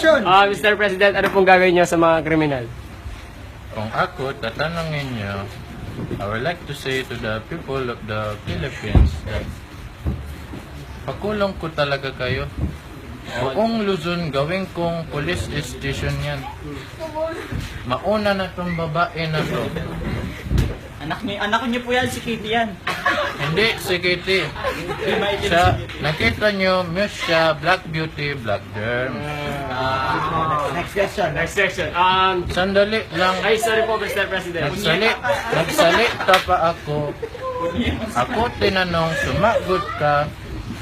question. Mr. President, ano pong gagawin niyo sa mga kriminal? Kung ako tatanungin niyo, I would like to say to the people of the Philippines that pakulong ko talaga kayo. Buong Luzon gawin kong police station yan. Mauna na tong babae na to. Anak niyo po yan, si Kitty yan. Hindi, si Kitty. Siya, nakita niyo, Muse siya, Black Beauty, Black Derm. Next question. Next section. Sandali lang. Ay, sorry po, Mr. President. Nagsalita pa ako. Ako tinanong, sumagot ka.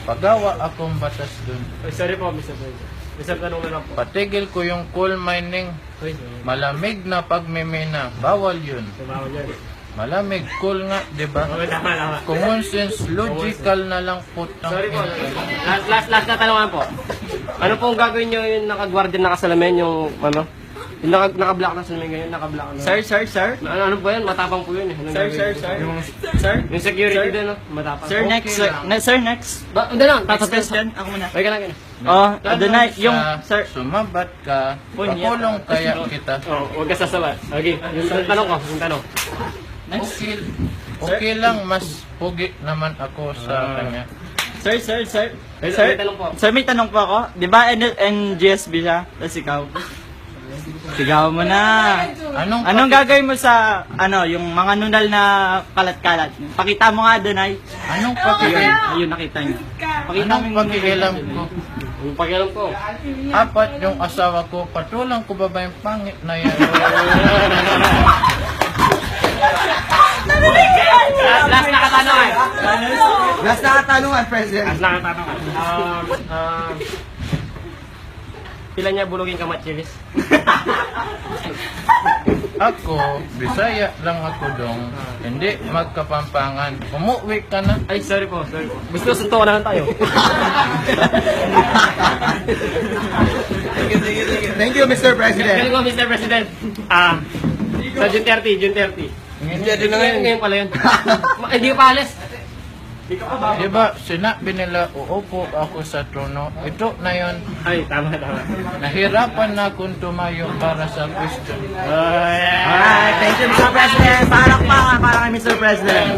Pagawa akong batas dun. Ay, sorry po, Mr. President. Mr. Tanong na lang po. Patigil ko yung coal mining. Uy, Malamig na pagmimina. Bawal yun. tumawag yan. Malamig, cool nga, di ba? Okay, tama. Common sense, logical na lang putang. Sorry po. Last na tanongan po. Ano pong gagawin niyo yung nakagwardya nakasalamin, yung ano? Yung naka-black na salamin ganyan, naka-black na. Sir. Ano po yan? Matapang po yun eh. Anong gagawin niyo? Sir. Yung security din, no? Matapang. Sir, Okay next. lang. Sir, next. Hindi lang. Next question. Ako muna. Ay, ka lang. Adonai, yung, sir. Sumabat ka, Punya. pakulong kaya kita. Huwag ka sasabat. Okay, yung tanong ko, yung tanong. Okay lang, mas pugi naman ako sa kanya. Sir. May tanong po. Sir, may tanong po ako. Di ba NGSB siya? Tapos ikaw? Sigaw mo na. Anong gagawin mo sa, yung mga nunal na kalat-kalat? Pakita mo nga, Adonai. Anong pakikilam? Ayun, nakita niyo. Pakita mo Anong yung pakikilam ko? Yung pakialam ko. Apat yung asawa ko, patulang ko ba yung pangit na yan? Last na katanungan. Last na katanungan, President. Last na katanungan. Pila niya bulugin ka machilis? Ako, Bisaya lang ako dong, hindi magkapampangan. Umuwi ka na. Ay, sorry po. Gusto suntukan na lang tayo. Thank you, Mr. President. Galing ko, Mr. President. Sa June 30. Ngayon pala yun. Hindi ko pa alis. Diba, sinabi nila, uupo ako sa trono. Ito na yon. Ay, tama. Nahirapan na akong tumayo para sa question. Alright, thank you, Mr. President. Para kay Mr. President.